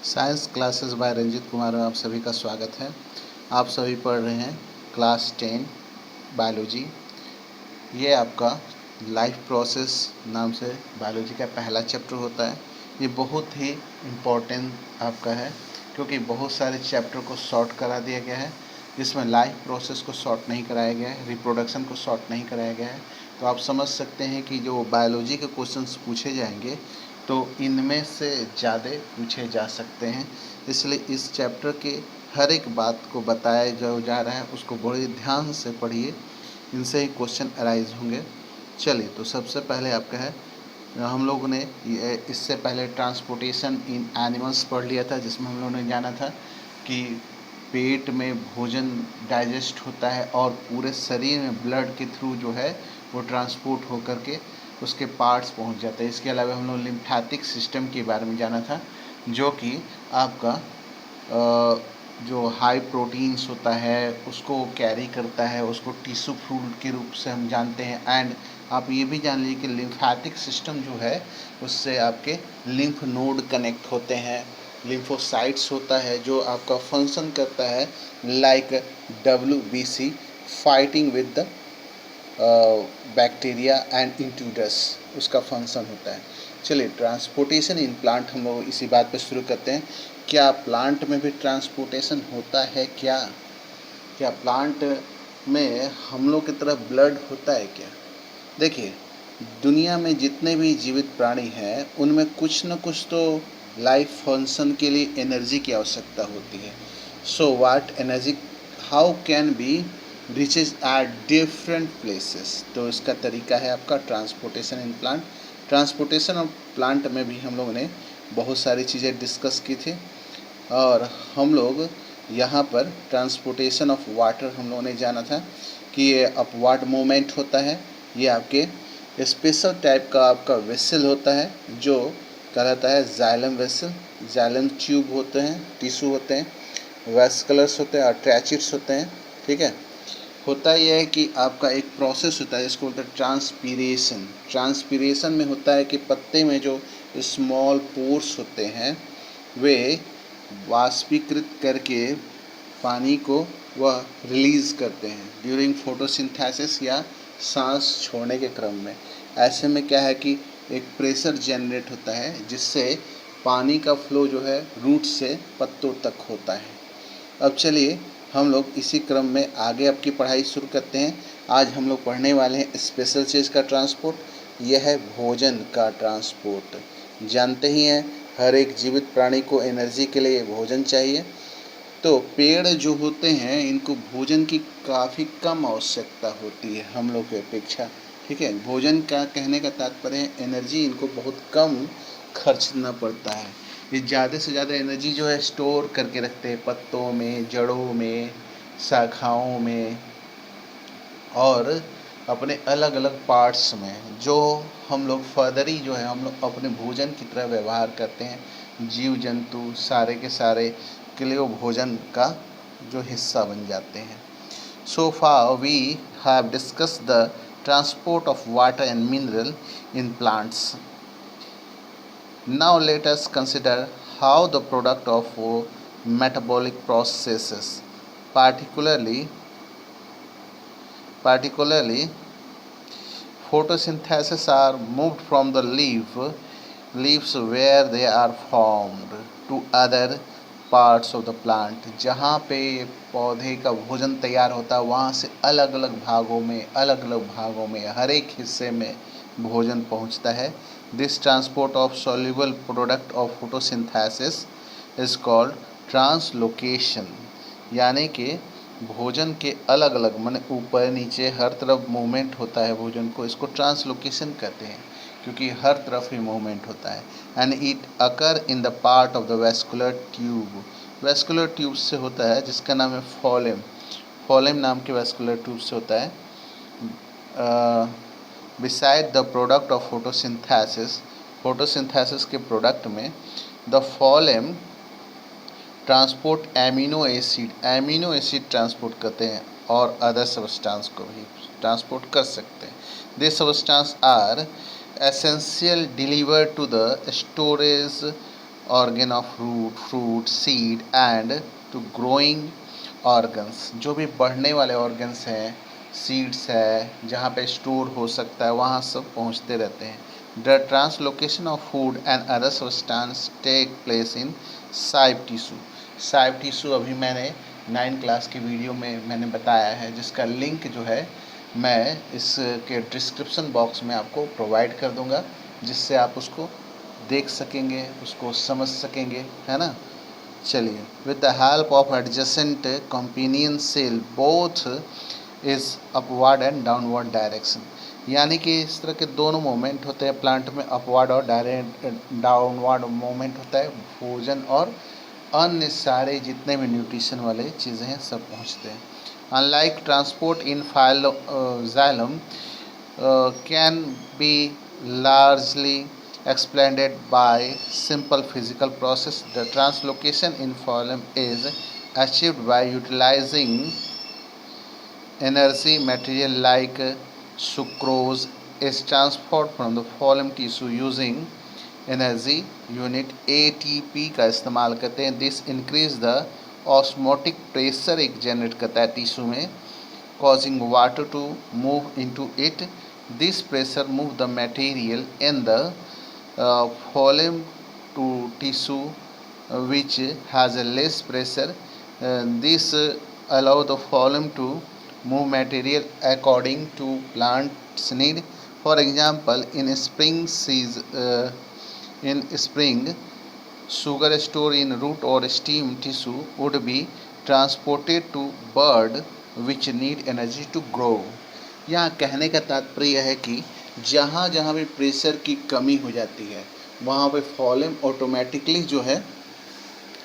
Science classes bye Ranjit Kumar में आप सभी का स्वागत है। आप सभी पढ़ रहे हैं क्लास 10 बायोलॉजी। ये आपका लाइफ प्रोसेस नाम से बायोलॉजी का पहला चैप्टर होता है। ये बहुत ही इम्पोर्टेंट आपका है क्योंकि बहुत सारे चैप्टर को शॉर्ट करा दिया गया है, जिसमें लाइफ प्रोसेस को शॉर्ट नहीं कराया गया है, रिप्रोडक्शन को शॉर्ट नहीं कराया गया है। तो आप समझ सकते हैं कि जो बायोलॉजी के क्वेश्चंस पूछे जाएंगे तो इनमें से ज़्यादा पूछे जा सकते हैं। इसलिए इस चैप्टर के हर एक बात को बताया जो जा रहा है उसको बड़े ध्यान से पढ़िए, इनसे ही क्वेश्चन अराइज होंगे। चलिए, तो सबसे पहले आपका है, हम लोगों ने इससे पहले ट्रांसपोर्टेशन इन एनिमल्स पढ़ लिया था, जिसमें हम लोगों ने जाना था कि पेट में भोजन डाइजेस्ट होता है और पूरे शरीर में ब्लड के थ्रू जो है वो ट्रांसपोर्ट होकर के उसके पार्ट्स पहुंच जाते हैं। इसके अलावा हम लोग लिम्फैटिक सिस्टम के बारे में जाना था, जो कि आपका जो हाई प्रोटीन्स होता है उसको कैरी करता है, उसको टिश्यू फ्लूइड के रूप से हम जानते हैं। एंड आप ये भी जान लीजिए कि लिम्फैटिक सिस्टम जो है उससे आपके लिम्फ नोड कनेक्ट होते हैं, लिम्फोसाइट्स होता है जो आपका फंक्शन करता है like WBC, fighting with the bacteria and intruders, उसका फंक्शन होता है। चलिए, ट्रांसपोर्टेशन इन प्लांट हम लोग इसी बात पर शुरू करते हैं। क्या प्लांट में भी ट्रांसपोर्टेशन होता है? क्या प्लांट में हम लोग की तरफ ब्लड होता है क्या? देखिए, दुनिया में जितने भी जीवित प्राणी हैं उनमें कुछ न कुछ तो लाइफ फंक्शन के लिए एनर्जी की आवश्यकता होती है। So what energy, how can be riches at different places. तो इसका तरीका है आपका transportation in plant. Transportation of plant में भी हम लोगों ने बहुत सारी चीज़ें डिस्कस की थी, और हम लोग यहाँ पर ट्रांसपोर्टेशन ऑफ वाटर हम लोगों ने जाना था कि ये अपवर्ड मूवमेंट होता है। ये आपके स्पेशल टाइप का आपका वेसल होता है जो कहलाता है जाइलम वेसल। जाइलम ट्यूब होते हैं, टिश्यू होते हैं, वेस्कुलर्स होते हैं और ट्रैचिट्स होते हैं। ठीक है, होता यह है कि आपका एक प्रोसेस होता है, इसको बोलते हैं ट्रांसपीरेशन। ट्रांसपीरेशन में होता है कि पत्ते में जो स्मॉल पोर्स होते हैं वे वाष्पीकृत करके पानी को वह रिलीज़ करते हैं ड्यूरिंग फोटोसिंथेसिस या सांस छोड़ने के क्रम में। ऐसे में क्या है कि एक प्रेशर जनरेट होता है जिससे पानी का फ्लो जो है रूट से पत्तों तक होता है। अब चलिए हम लोग इसी क्रम में आगे आपकी पढ़ाई शुरू करते हैं। आज हम लोग पढ़ने वाले हैं स्पेशल चीज़ का ट्रांसपोर्ट, यह है भोजन का ट्रांसपोर्ट। जानते ही हैं हर एक जीवित प्राणी को एनर्जी के लिए भोजन चाहिए। तो पेड़ जो होते हैं इनको भोजन की काफ़ी कम आवश्यकता होती है हम लोग की अपेक्षा। ठीक है, भोजन का कहने का तात्पर्य है एनर्जी इनको बहुत कम खर्चना पड़ता है। ये ज़्यादा से ज़्यादा एनर्जी जो है स्टोर करके रखते हैं पत्तों में, जड़ों में, शाखाओं में और अपने अलग अलग पार्ट्स में, जो हम लोग फर्दरी जो है हम लोग अपने भोजन की तरह व्यवहार करते हैं। जीव जंतु सारे के सारे के लिए वो भोजन का जो हिस्सा बन जाते हैं। So far we have discussed the transport of water and mineral in plants. Now let us consider how the product of metabolic processes, particularly photosynthesis, are moved from the leaves where they are formed to other parts of the plant. जहाँ पे पौधे का भोजन तैयार होता है वहाँ से अलग अलग भागों में हर एक हिस्से में भोजन पहुँचता है। This transport of soluble product of photosynthesis is called translocation. यानी कि भोजन के अलग अलग माने ऊपर नीचे हर तरफ मूवमेंट होता है भोजन को, इसको ट्रांसलोकेशन कहते हैं क्योंकि हर तरफ ही मूवमेंट होता है। And it occur in the part of the vascular tube. Vascular tube से होता है जिसका नाम है फोलेम। फोलेम नाम के वेस्कुलर ट्यूब से होता है। Beside the product of photosynthesis, photosynthesis के प्रोडक्ट में the phloem transport amino acid transport करते हैं और अदर सब्सटेंस को भी ट्रांसपोर्ट कर सकते हैं। This substance are essential delivered to the storage organ of root, fruit, seed and to growing organs। जो भी बढ़ने वाले organs हैं, seeds है, जहाँ पे store हो सकता है, वहाँ सब पहुँचते रहते हैं। The translocation of food and other substance take place in sieve tissue. Sieve tissue अभी मैंने 9 क्लास की वीडियो में मैंने बताया है, जिसका लिंक जो है मैं इसके डिस्क्रिप्शन बॉक्स में आपको प्रोवाइड कर दूंगा, जिससे आप उसको देख सकेंगे, उसको समझ सकेंगे, है ना। चलिए, with the help of adjacent companion cell both is upward and downward direction. यानी कि इस तरह के दोनों मोमेंट होते हैं प्लांट में, अपवर्ड और डाउनवर्ड मोमेंट होता है। भोजन और अन्य सारे जितने भी न्यूट्रिशन वाले चीज़ें हैं सब पहुंचते हैं। Unlike transport in xylem can be largely explained by simple physical process. The translocation in phloem is achieved by utilizing energy material like sucrose is transferred from the phloem tissue using energy unit ATP का इस्तेमाल करते हैं। This increase the osmotic pressure एक generate करता है tissue में, causing water to move into it. This pressure move the material in the phloem to tissue which has a less pressure. This allow the phloem to move material according to plant's need. For example, in spring, sugar stored in root or stem tissue would be transported to bird which need energy to grow. यहाँ कहने का तात्पर्य है कि जहाँ जहाँ भी pressure की कमी हो जाती है, वहाँ पे फॉलेम ऑटोमेटिकली जो है,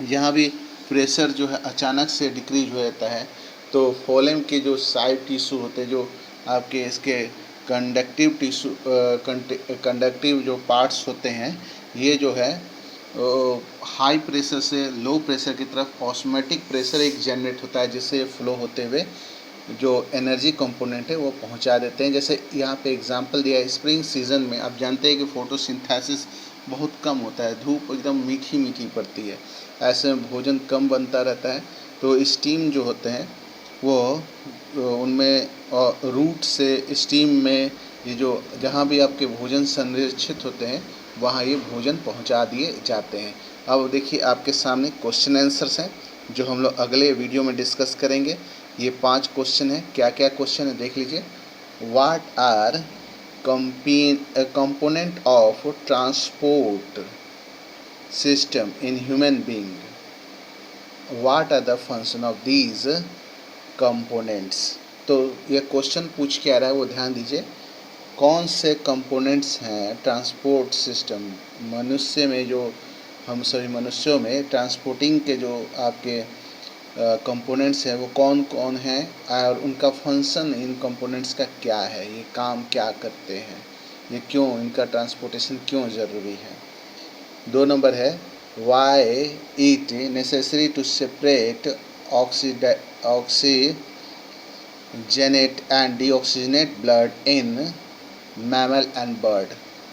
यहाँ भी प्रेशर जो है अचानक से डिक्रीज हो जाता है, तो फॉलेम के जो साइड टिश्यू होते हैं, जो आपके इसके कंडक्टिव टिश्यू कंडक्टिव जो पार्ट्स होते हैं, ये जो है हाई प्रेशर से लो प्रेशर की तरफ ऑस्मोटिक प्रेशर एक जनरेट होता है, जिससे फ्लो होते हुए जो एनर्जी कंपोनेंट है वो पहुंचा देते हैं। जैसे यहाँ पे एग्जांपल दिया है, स्प्रिंग सीजन में आप जानते हैं कि फोटोसिंथेसिस बहुत कम होता है, धूप एकदम मीठी मीठी पड़ती है, ऐसे में भोजन कम बनता रहता है। तो स्टीम जो होते हैं वो उनमें रूट से स्टीम में ये जो जहाँ भी आपके भोजन संरक्षित होते हैं वहाँ ये भोजन पहुँचा दिए जाते हैं। अब देखिए आपके सामने क्वेश्चन आंसर्स हैं जो हम लोग अगले वीडियो में डिस्कस करेंगे। ये 5 क्वेश्चन है। क्या क्या क्वेश्चन है देख लीजिए। What are component of transport system in human being, what are the function of these components. तो ये क्वेश्चन पूछ के आ रहा है, वो ध्यान दीजिए। कौन से कंपोनेंट्स हैं ट्रांसपोर्ट सिस्टम, मनुष्य में जो हम सभी मनुष्यों में ट्रांसपोर्टिंग के जो आपके कंपोनेंट्स हैं वो कौन कौन हैं और उनका फंक्शन इन कंपोनेंट्स का क्या है, ये काम क्या करते हैं, ये क्यों इनका ट्रांसपोर्टेशन क्यों ज़रूरी है। 2 नंबर है why it necessary to separate oxygenate and deoxygenate blood in mammal and bird.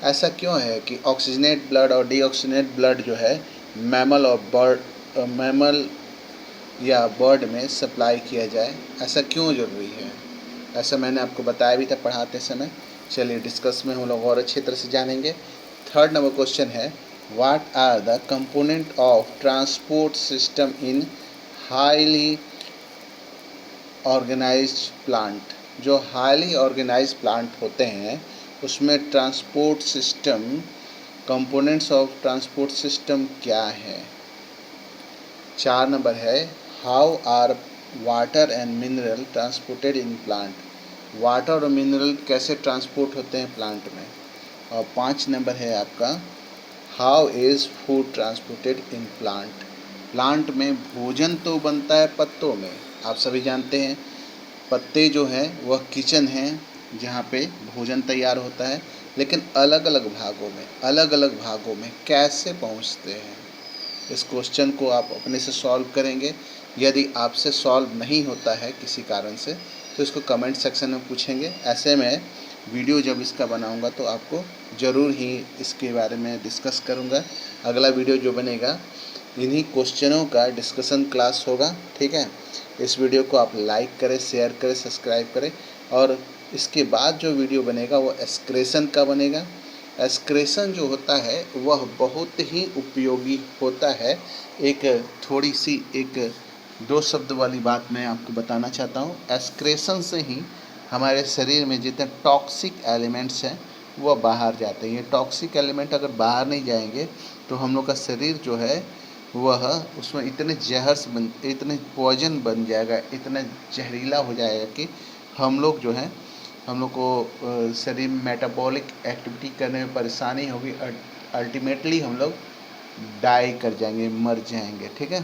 ऐसा क्यों है कि ऑक्सीजनेट ब्लड और डीऑक्सीजनेट ब्लड जो है मैमल और मैमल या बर्ड में सप्लाई किया जाए, ऐसा क्यों ज़रूरी है, ऐसा मैंने आपको बताया भी था पढ़ाते समय। चलिए डिस्कस में हम लोग और अच्छी तरह से जानेंगे। 3rd नंबर क्वेश्चन है what are the component of transport system in highly organised plant. जो हाईली ऑर्गेनाइज्ड प्लांट होते हैं उसमें transport system, components of transport system क्या है। 4 नंबर है how are water and mineral transported in plant. Water और mineral कैसे transport होते हैं प्लांट में। और 5 नंबर है आपका how is food transported in plant. Plant में भोजन तो बनता है पत्तों में, आप सभी जानते हैं पत्ते जो हैं वह किचन हैं जहाँ पे भोजन तैयार होता है, लेकिन अलग अलग भागों में कैसे पहुँचते हैं। इस क्वेश्चन को आप अपने से सॉल्व करेंगे। यदि आपसे सॉल्व नहीं होता है किसी कारण से तो इसको कमेंट सेक्शन में पूछेंगे। ऐसे में वीडियो जब इसका बनाऊंगा तो आपको ज़रूर ही इसके बारे में डिस्कस करूंगा। अगला वीडियो जो बनेगा इन्हीं क्वेश्चनों का डिस्कशन क्लास होगा, ठीक है। इस वीडियो को आप लाइक करें, शेयर करें, सब्सक्राइब करें। और इसके बाद जो वीडियो बनेगा वो एक्सक्रेशन का बनेगा। एक्सक्रेशन जो होता है वह बहुत ही उपयोगी होता है। एक थोड़ी सी एक 2 शब्द वाली बात मैं आपको बताना चाहता हूँ। एक्सक्रेशन से ही हमारे शरीर में जितने टॉक्सिक एलिमेंट्स हैं वह बाहर जाते हैं। ये टॉक्सिक एलिमेंट अगर बाहर नहीं जाएंगे तो हम लोग का शरीर जो है वह उसमें इतने पॉइजन बन जाएगा, इतना जहरीला हो जाएगा कि हम लोग को शरीर में मेटाबॉलिक एक्टिविटी करने में परेशानी होगी। अल्टीमेटली हम लोग डाई कर जाएंगे, मर जाएंगे, ठीक है।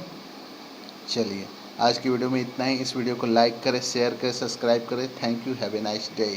चलिए आज की वीडियो में इतना ही। इस वीडियो को लाइक करें, शेयर करें, सब्सक्राइब करें। Thank you, have a nice day.